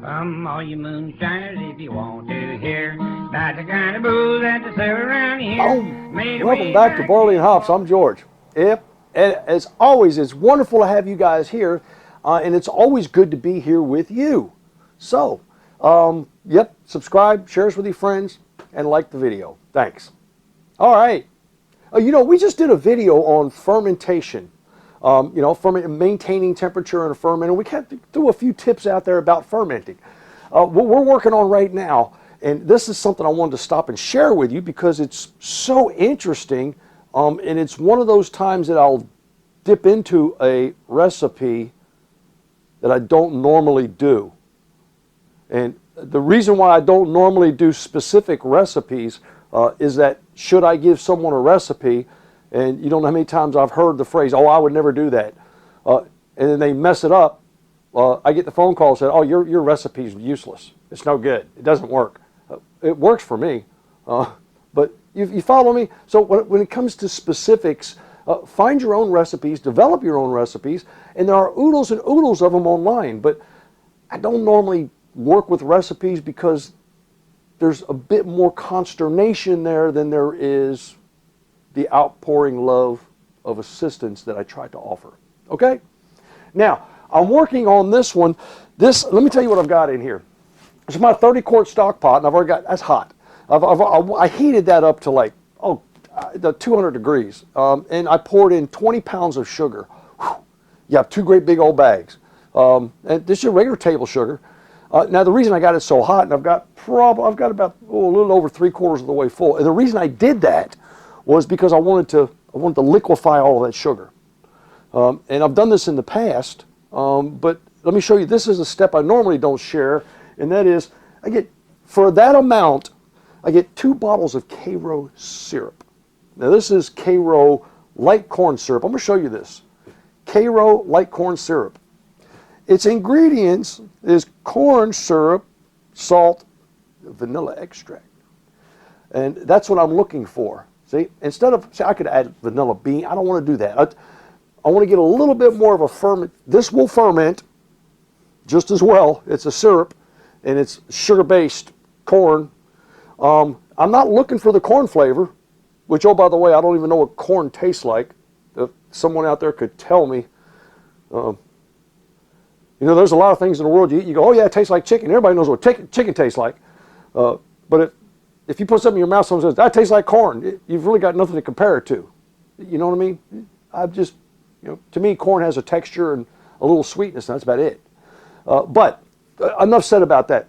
Come, all you moonshiners, if you want to hear about the kind of booze that they serve around here. Boom. Welcome back to Barley and Hops. I'm George. And as always, it's wonderful to have you guys here, and it's always good to be here with you. So, subscribe, share us with your friends, and like the video. Thanks. All right. We just did a video on fermentation. Maintaining temperature in a ferment, and we threw a few tips out there about fermenting. What we're working on right now, and this is something I wanted to stop and share with you because it's so interesting, and it's one of those times that I'll dip into a recipe that I don't normally do. And the reason why I don't normally do specific recipes is that should I give someone a recipe, and you don't know how many times I've heard the phrase, "Oh, I would never do that," and then they mess it up. I get the phone call and say, "Oh, your recipe is useless. It's no good. It doesn't work." It works for me, but you follow me. So when it comes to specifics, find your own recipes, develop your own recipes, and there are oodles and oodles of them online. But I don't normally work with recipes because there's a bit more consternation there than there is the outpouring love of assistance that I try to offer. Okay? Now, I'm working on this one. Let me tell you what I've got in here. It's my 30-quart stock pot, and I've already got, that's hot. I heated that up to like, 200 degrees, and I poured in 20 pounds of sugar. Whew. Yeah, 2 great big old bags. And this is your regular table sugar. Now, the reason I got it so hot, and I've got about a little over 3/4 of the way full, and the reason I did that was because I wanted to liquefy all of that sugar. And I've done this in the past, but let me show you. This is a step I normally don't share, and that is for that amount, I get 2 bottles of Karo syrup. Now this is Karo light corn syrup. I'm going to show you this. Karo light corn syrup. Its ingredients is corn syrup, salt, vanilla extract. And that's what I'm looking for. See, I could add vanilla bean. I don't want to do that. I want to get a little bit more of a ferment. This will ferment just as well. It's a syrup, and it's sugar-based corn. I'm not looking for the corn flavor, which, oh, by the way, I don't even know what corn tastes like. If someone out there could tell me. There's a lot of things in the world you eat. You go, oh, yeah, it tastes like chicken. Everybody knows what chicken tastes like. But if you put something in your mouth, someone says, that tastes like corn, you've really got nothing to compare it to. You know what I mean? To me, corn has a texture and a little sweetness, and that's about it. But enough said about that.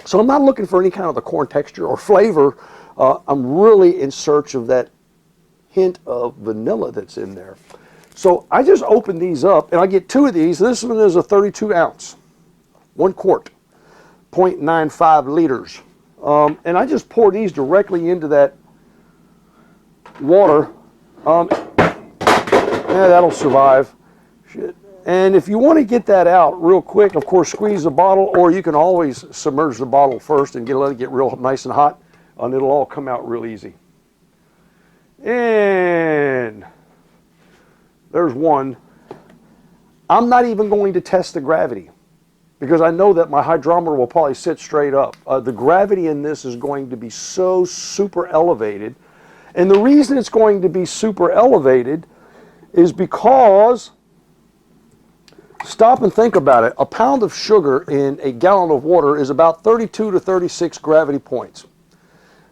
So I'm not looking for any kind of the corn texture or flavor. I'm really in search of that hint of vanilla that's in there. So I just open these up, and I get 2 of these. This one is a 32 ounce, 1 quart, 0.95 liters. And I just pour these directly into that water. That'll survive. Shit. And if you want to get that out real quick, of course, squeeze the bottle, or you can always submerge the bottle first and let it get real nice and hot, and it'll all come out real easy. And there's one. I'm not even going to test the gravity, because I know that my hydrometer will probably sit straight up. The gravity in this is going to be so super elevated. And the reason it's going to be super elevated is because, stop and think about it, a pound of sugar in a gallon of water is about 32 to 36 gravity points.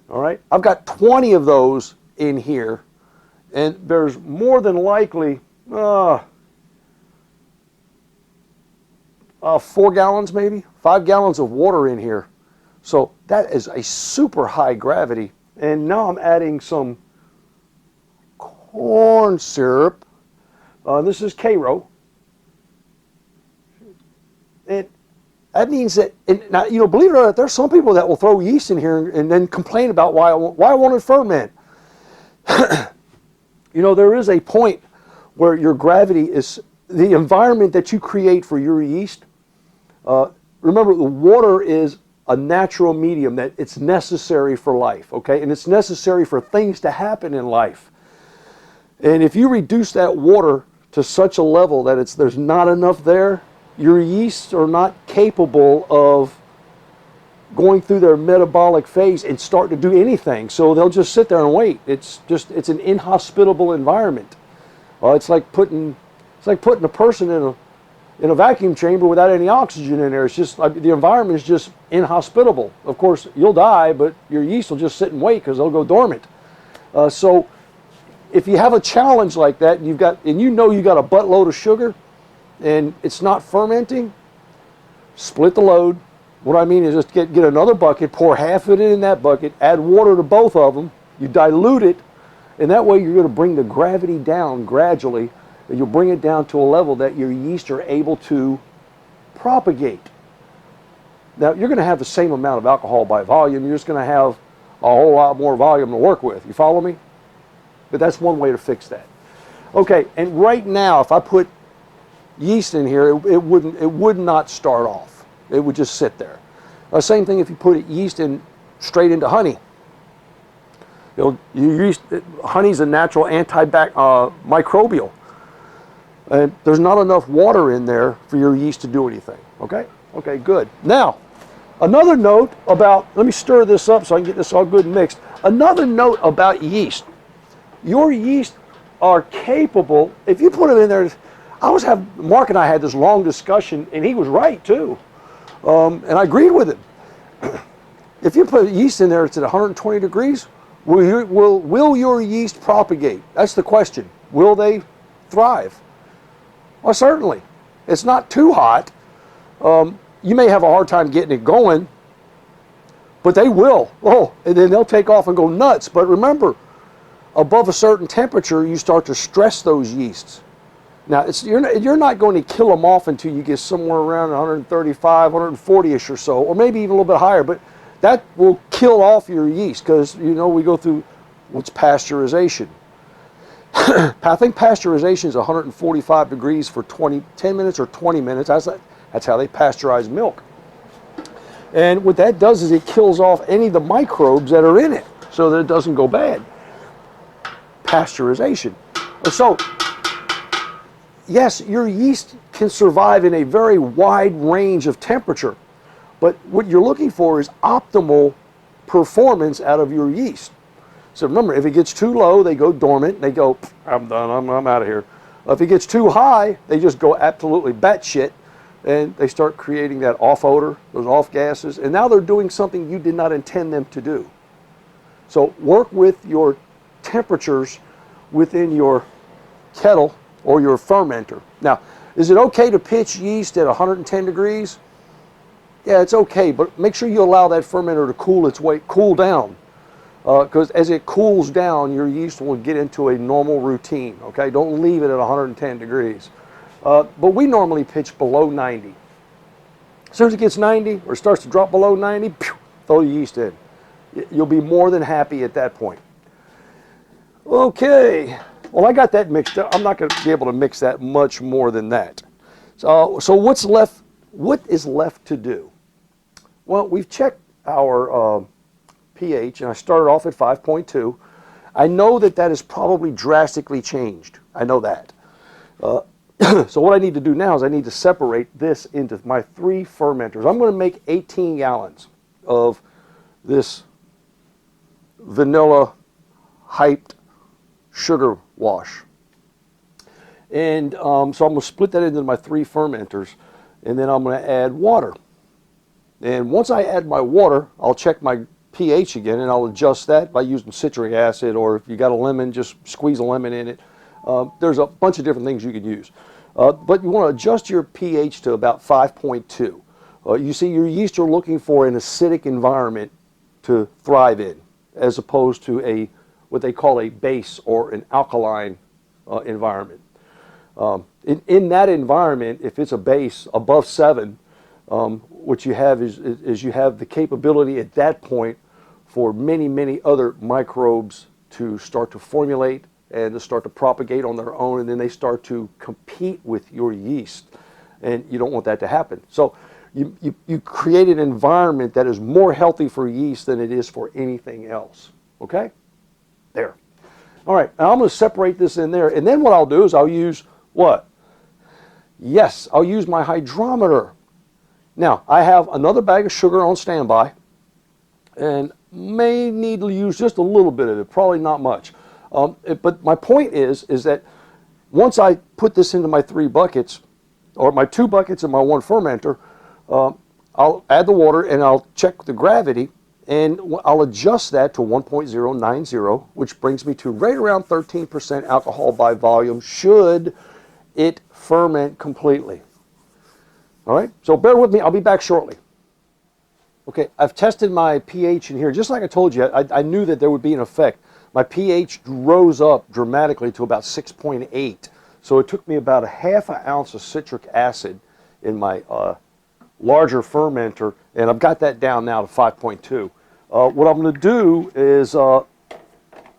All right? I've got 20 of those in here, and there's more than likely 4 gallons, maybe 5 gallons of water in here. So that is a super high gravity. And now I'm adding some corn syrup. This is Karo. And that means that, now, believe it or not, there's some people that will throw yeast in here and then complain about why I want to ferment. There is a point where your gravity is the environment that you create for your yeast. Remember, the water is a natural medium that it's necessary for life, okay? And it's necessary for things to happen in life. And if you reduce that water to such a level that there's not enough there, your yeasts are not capable of going through their metabolic phase and start to do anything. So they'll just sit there and wait. It's an inhospitable environment. It's like putting a person in a vacuum chamber without any oxygen in there. It's just the environment is just inhospitable. Of course, you'll die, but your yeast will just sit and wait because they'll go dormant. So if you have a challenge like that, and you know you got a buttload of sugar, and it's not fermenting, split the load. What I mean is just get another bucket, pour half of it in that bucket, add water to both of them, you dilute it, and that way you're going to bring the gravity down gradually, and you'll bring it down to a level that your yeast are able to propagate. Now, you're going to have the same amount of alcohol by volume, you're just going to have a whole lot more volume to work with. You follow me? But that's one way to fix that. Okay, and right now, if I put yeast in here, it would not start off. It would just sit there. Same thing if you put yeast in straight into honey. Honey's a natural microbial. And there's not enough water in there for your yeast to do anything. Okay? Okay, good. Now, another note about, let me stir this up so I can get this all good and mixed. Another note about yeast. Your yeast are capable, if you put them in there, Mark and I had this long discussion, and he was right too. And I agreed with him. If you put yeast in there, it's at 120 degrees, will your yeast propagate? That's the question. Will they thrive? Well, certainly. It's not too hot. You may have a hard time getting it going, but they will. Oh, and then they'll take off and go nuts. But remember, above a certain temperature, you start to stress those yeasts. Now, you're not going to kill them off until you get somewhere around 135, 140-ish or so, or maybe even a little bit higher, but that will kill off your yeast because, we go through what's pasteurization. I think pasteurization is 145 degrees for 10 minutes or 20 minutes. That's how they pasteurize milk. And what that does is it kills off any of the microbes that are in it so that it doesn't go bad. Pasteurization. So, yes, your yeast can survive in a very wide range of temperature, but what you're looking for is optimal performance out of your yeast. So remember, if it gets too low, they go dormant, they go, I'm done, I'm out of here. If it gets too high, they just go absolutely batshit, and they start creating that off odor, those off gases, and now they're doing something you did not intend them to do. So work with your temperatures within your kettle or your fermenter. Now, is it okay to pitch yeast at 110 degrees? Yeah, it's okay, but make sure you allow that fermenter to cool down. Because as it cools down, your yeast will get into a normal routine, okay? Don't leave it at 110 degrees. But we normally pitch below 90. As soon as it gets 90 or starts to drop below 90, throw the yeast in. You'll be more than happy at that point. Okay, well, I got that mixed up. I'm not going to be able to mix that much more than that. So what's left? What is left to do? Well, we've checked our pH, and I started off at 5.2. I know that has probably drastically changed. I know that. So what I need to do now is I need to separate this into my 3 fermenters. I'm going to make 18 gallons of this vanilla hyped sugar wash. And so I'm going to split that into my 3 fermenters, and then I'm going to add water. And once I add my water, I'll check my pH again, and I'll adjust that by using citric acid, or if you got a lemon, just squeeze a lemon in it. There's a bunch of different things you could use. But you want to adjust your pH to about 5.2. You see, your yeast are looking for an acidic environment to thrive in, as opposed to what they call a base or an alkaline environment. In that environment, if it's a base above 7, what you have is you have the capability at that point for many, many other microbes to start to formulate and to start to propagate on their own, and then they start to compete with your yeast, and you don't want that to happen. So you create an environment that is more healthy for yeast than it is for anything else. Okay? There. All right, now I'm going to separate this in there, and then what I'll do is I'll use what? Yes, I'll use my hydrometer. Now, I have another bag of sugar on standby, and may need to use just a little bit of it, probably not much. But my point is that once I put this into my 3 buckets, or my 2 buckets and my 1 fermenter, I'll add the water and I'll check the gravity, and I'll adjust that to 1.090, which brings me to right around 13% alcohol by volume should it ferment completely. All right, so bear with me, I'll be back shortly. Okay, I've tested my pH in here. Just like I told you, I knew that there would be an effect. My pH rose up dramatically to about 6.8. So it took me about a half an ounce of citric acid in my larger fermenter, and I've got that down now to 5.2. What I'm going to do is, I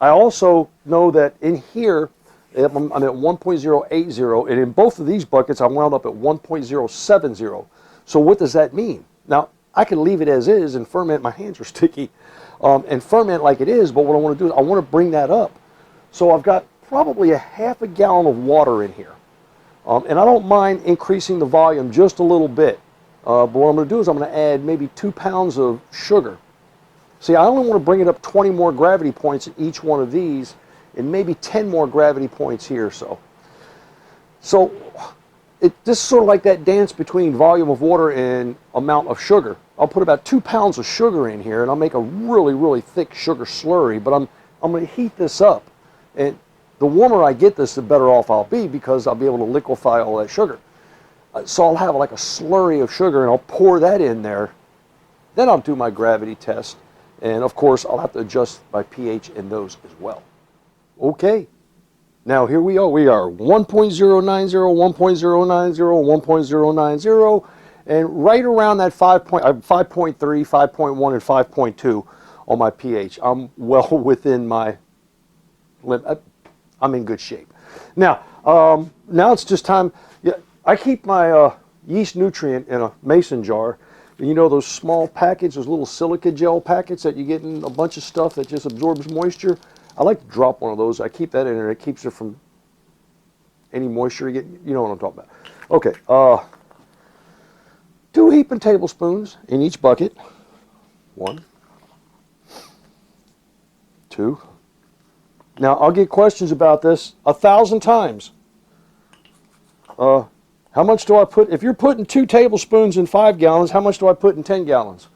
also know that in here, I'm at 1.080, and in both of these buckets, I wound up at 1.070. So what does that mean? Now, I can leave it as is and ferment. My hands are sticky, and ferment like it is, but what I want to do is I want to bring that up. So I've got probably a half a gallon of water in here, and I don't mind increasing the volume just a little bit, but what I'm going to do is I'm going to add maybe 2 pounds of sugar. See, I only want to bring it up 20 more gravity points in each one of these, and maybe 10 more gravity points here. So this is sort of like that dance between volume of water and amount of sugar. I'll put about 2 pounds of sugar in here, and I'll make a really, really thick sugar slurry, but I'm going to heat this up. And the warmer I get this, the better off I'll be, because I'll be able to liquefy all that sugar. So I'll have like a slurry of sugar, and I'll pour that in there. Then I'll do my gravity test. And of course, I'll have to adjust my pH in those as well. Okay. Now here we are. We are 1.090, 1.090, 1.090, and right around that 5.3, 5.1, and 5.2 on my pH. I'm well within my limit. I'm in good shape. Now, now it's just time. Yeah, I keep my yeast nutrient in a mason jar. You know those small packets, those little silica gel packets that you get in a bunch of stuff that just absorbs moisture? I like to drop one of those. I keep that in there. It keeps it from any moisture you get. You know what I'm talking about. Okay. 2 heaping tablespoons in each bucket. 1, 2. Now, I'll get questions about this 1,000 times. How much do I put? If you're putting 2 tablespoons in 5 gallons, how much do I put in 10 gallons?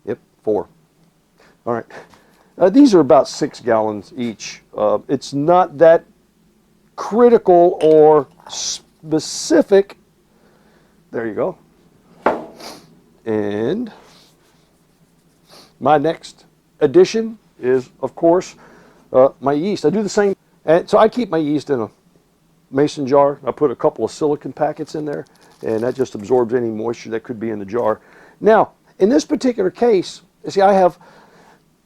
Yep, 4. All right. These are about 6 gallons each. It's not that critical or specific. There you go. And my next addition is, of course, my yeast. I do the same. And so I keep my yeast in a mason jar. I put a couple of silicon packets in there, and that just absorbs any moisture that could be in the jar. Now, in this particular case, see,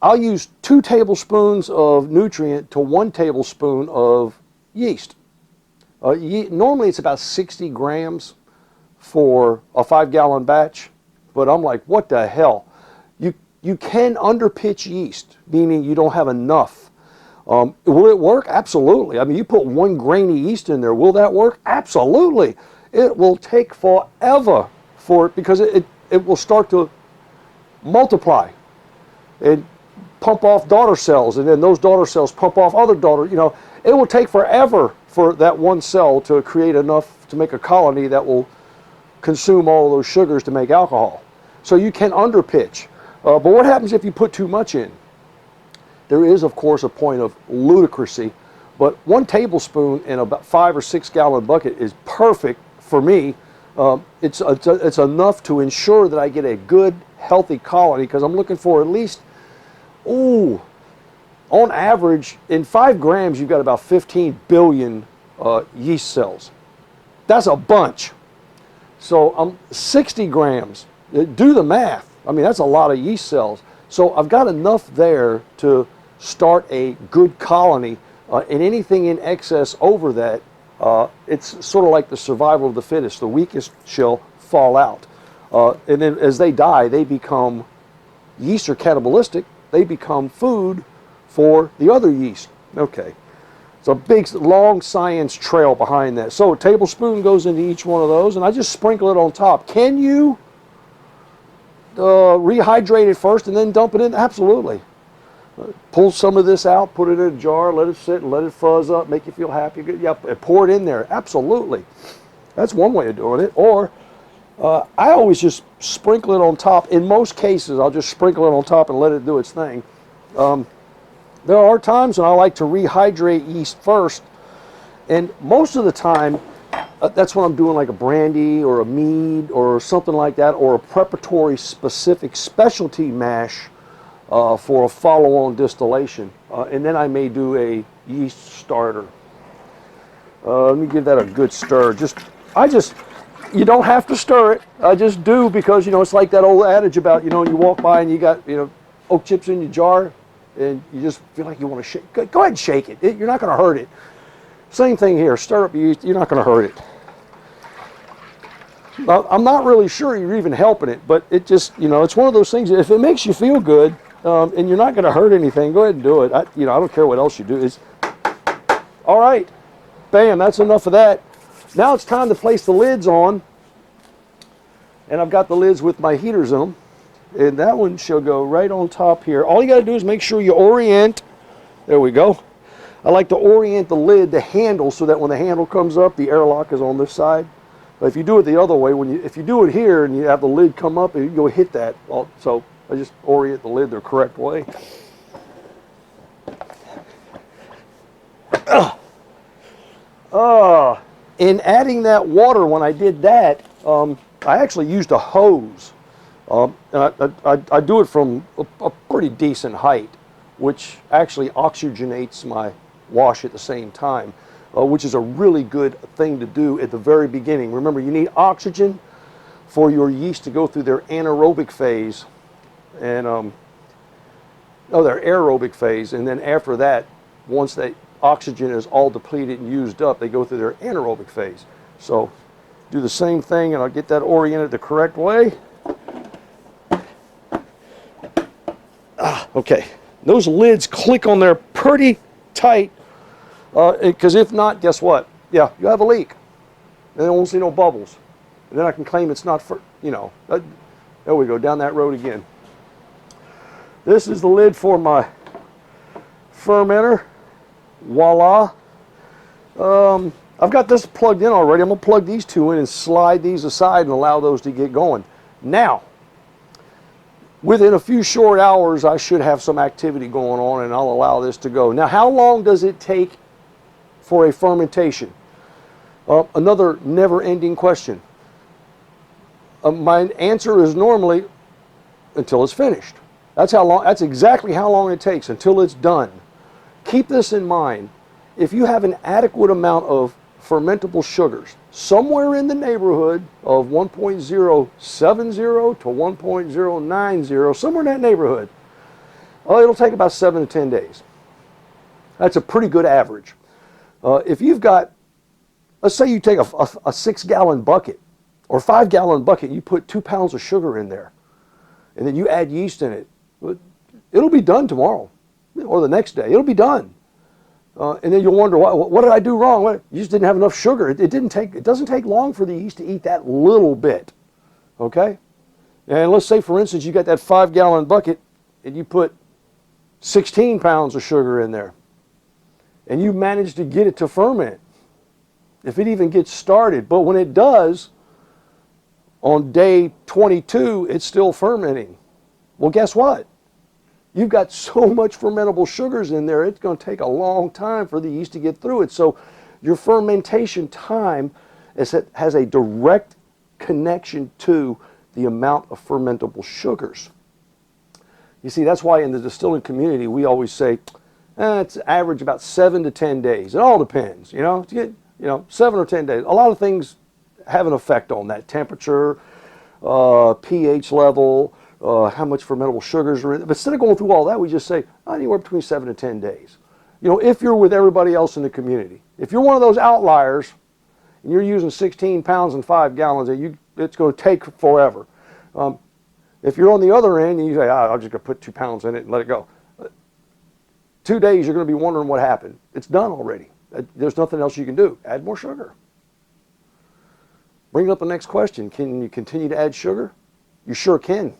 I'll use 2 tablespoons of nutrient to 1 tablespoon of yeast. Normally it's about 60 grams for a 5-gallon batch, but I'm like, what the hell? You can underpitch yeast, meaning you don't have enough. Will it work? Absolutely. I mean, you put 1 grain of yeast in there, will that work? Absolutely. It will take forever for it, because it will start to multiply and pump off daughter cells, and then those daughter cells pump off other daughter, it will take forever for that one cell to create enough to make a colony that will consume all of those sugars to make alcohol. So you can underpitch. But what happens if you put too much in? There is, of course, a point of ludicrousy, but 1 tablespoon in about 5 or 6 gallon bucket is perfect for me. It's enough to ensure that I get a good, healthy colony, because I'm looking for at least, on average, in 5 grams, you've got about 15 billion yeast cells. That's a bunch. So 60 grams, do the math. I mean, that's a lot of yeast cells. So I've got enough there to start a good colony, and anything in excess over that, it's sort of like the survival of the fittest. The weakest shall fall out. And then as they die, they become, yeast are cannibalistic, they become food for the other yeast. Okay. It's a big, long science trail behind that. So a tablespoon goes into each one of those, and I just sprinkle it on top. Can you rehydrate it first and then dump it in? Absolutely. Pull some of this out, put it in a jar, let it sit, and let it fuzz up, make you feel happy. Yep, and pour it in there. Absolutely. That's one way of doing it. Or I always just sprinkle it on top. In most cases, I'll just sprinkle it on top and let it do its thing. There are times when I like to rehydrate yeast first, and most of the time, that's when I'm doing like a brandy or a mead or something like that, or a preparatory specific specialty mash for a follow-on distillation. And then I may do a yeast starter. Let me give that a good stir. You don't have to stir it. I just do because, it's like that old adage about, you walk by and you got, oak chips in your jar and you just feel like you want to shake. Go ahead and shake it. You're not going to hurt it. Same thing here. Stir up yeast. You're not going to hurt it. I'm not really sure you're even helping it, but it just, it's one of those things. If it makes you feel good and you're not going to hurt anything, go ahead and do it. I don't care what else you do. All right. Bam. That's enough of that. Now it's time to place the lids on, and I've got the lids with my heaters in them, and that one shall go right on top here. All you got to do is make sure you orient. There we go. I like to orient the lid, the handle, so that when the handle comes up, the airlock is on this side. But if you do it the other way, if you do it here and you have the lid come up, you go hit that. So I just orient the lid the correct way. In adding that water, when I did that, I actually used a hose. And I do it from a pretty decent height, which actually oxygenates my wash at the same time, which is a really good thing to do at the very beginning. Remember, you need oxygen for your yeast to go through their anaerobic phase, and their aerobic phase, and then after that, once that oxygen is all depleted and used up, they go through their anaerobic phase. So do the same thing, and I'll get that oriented the correct way. Okay, those lids click on there pretty tight, because if not, guess what? Yeah, you have a leak, and I won't see no bubbles, and then I can claim it's not for, there we go, down that road again. This is the lid for my fermenter. Voila. I've got this plugged in already. I'm going to plug these two in and slide these aside and allow those to get going. Now, within a few short hours, I should have some activity going on, and I'll allow this to go. Now, how long does it take for a fermentation? Another never-ending question. My answer is normally until it's finished. That's how long. That's exactly how long it takes, until it's done. Keep this in mind. If you have an adequate amount of fermentable sugars, somewhere in the neighborhood of 1.070 to 1.090, somewhere in that neighborhood, it'll take about 7 to 10 days. That's a pretty good average. If you've got, let's say you take a 6-gallon bucket or 5-gallon bucket, you put 2 pounds of sugar in there, and then you add yeast in it, it'll be done tomorrow or the next day. It'll be done. And then you'll wonder, what did I do wrong? You just didn't have enough sugar. It doesn't take long for the yeast to eat that little bit. Okay? And let's say, for instance, you got that 5-gallon bucket and you put 16 pounds of sugar in there, and you manage to get it to ferment, if it even gets started. But when it does, on day 22, it's still fermenting. Well, guess what? You've got so much fermentable sugars in there, it's going to take a long time for the yeast to get through it. So your fermentation time has a direct connection to the amount of fermentable sugars. You see, that's why in the distilling community, we always say, it's average about 7 to 10 days. It all depends, 7 or 10 days. A lot of things have an effect on that. Temperature, pH level, how much fermentable sugars are in it. But instead of going through all that, we just say anywhere between 7 to 10 days. If you're with everybody else in the community. If you're one of those outliers and you're using 16 pounds and 5 gallons, it's going to take forever. If you're on the other end and you say, I'm just going to put 2 pounds in it and let it go. 2 days, you're going to be wondering what happened. It's done already. There's nothing else you can do. Add more sugar. Bring up the next question. Can you continue to add sugar? You sure can.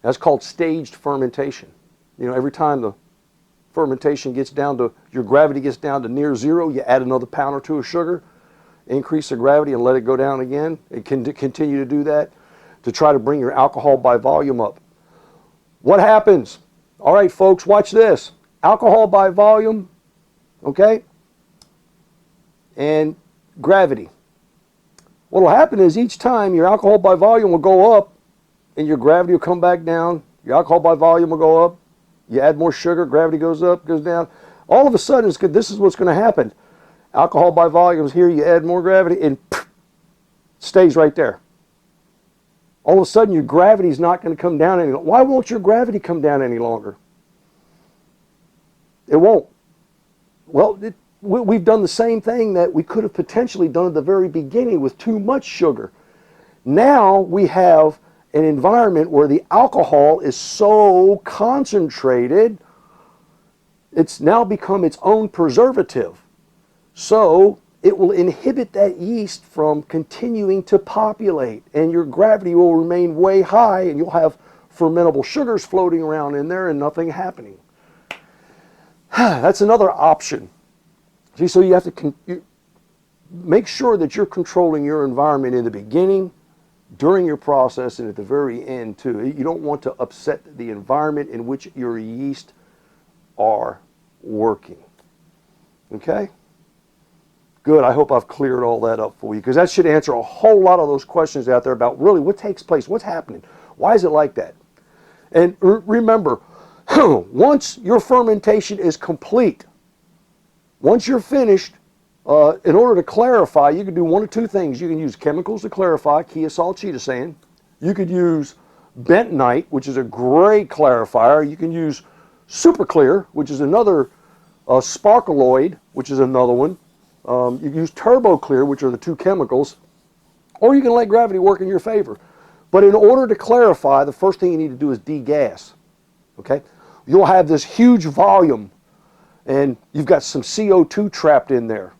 That's called staged fermentation. You know, every time the fermentation gets down to, your gravity gets down to near zero, you add another pound or two of sugar, increase the gravity and let it go down again, and continue to do that to try to bring your alcohol by volume up. What happens? All right, folks, watch this. Alcohol by volume, okay, and gravity. What will happen is each time your alcohol by volume will go up and your gravity will come back down. Your alcohol by volume will go up. You add more sugar, gravity goes up, goes down. All of a sudden, this is what's going to happen. Alcohol by volume is here, you add more gravity, and stays right there. All of a sudden, your gravity is not going to come down any longer. Why won't your gravity come down any longer? It won't. Well, we've done the same thing that we could have potentially done at the very beginning with too much sugar. Now we have an environment where the alcohol is so concentrated, it's now become its own preservative. So it will inhibit that yeast from continuing to populate, and your gravity will remain way high, and you'll have fermentable sugars floating around in there and nothing happening. That's another option. See, so you have to make sure that you're controlling your environment in the beginning, during your process, and at the very end too. You don't want to upset the environment in which your yeast are working. Okay? Good. I hope I've cleared all that up for you, because that should answer a whole lot of those questions out there about really what takes place, what's happening, why is it like that? And remember, once your fermentation is complete, once you're finished, in order to clarify, you can do one of two things. You can use chemicals to clarify, keosol-chitosan. You could use bentonite, which is a great clarifier. You can use super clear, which is another sparkaloid, which is another one. You can use turbo clear, which are the two chemicals, or you can let gravity work in your favor. But in order to clarify, the first thing you need to do is degas. Okay? You'll have this huge volume, and you've got some CO2 trapped in there.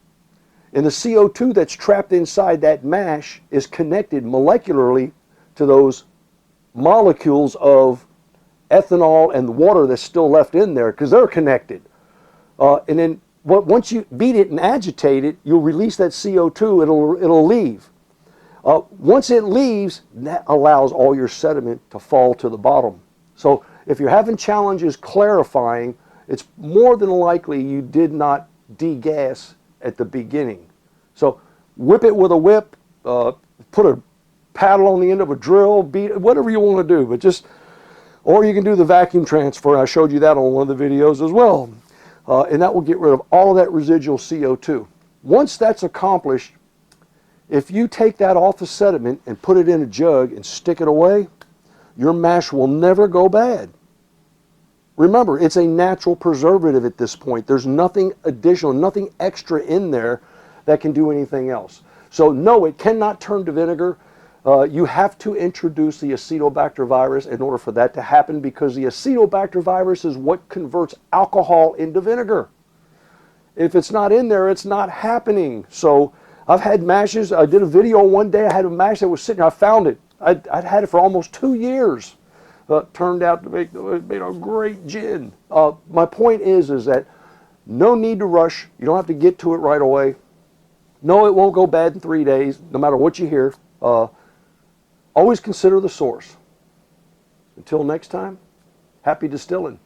And the CO2 that's trapped inside that mash is connected molecularly to those molecules of ethanol and the water that's still left in there, because they're connected. And then once you beat it and agitate it, you'll release that CO2, it'll leave. Once it leaves, that allows all your sediment to fall to the bottom. So if you're having challenges clarifying, it's more than likely you did not degas at the beginning. So whip it with a whip, put a paddle on the end of a drill, beat it, whatever you want to do, but just, or you can do the vacuum transfer. I showed you that on one of the videos as well. And that will get rid of all of that residual CO2. Once that's accomplished, if you take that off the sediment and put it in a jug and stick it away, your mash will never go bad. Remember, it's a natural preservative at this point. There's nothing additional, nothing extra in there that can do anything else. So no, it cannot turn to vinegar. You have to introduce the Acetobacter virus in order for that to happen, because the Acetobacter virus is what converts alcohol into vinegar. If it's not in there, it's not happening. So I've had mashes. I did a video one day. I had a mash that was sitting. I found it. I'd had it for almost 2 years. Turned out to make a great gin. My point is that no need to rush. You don't have to get to it right away. No, it won't go bad in 3 days, no matter what you hear. Always consider the source. Until next time, happy distilling.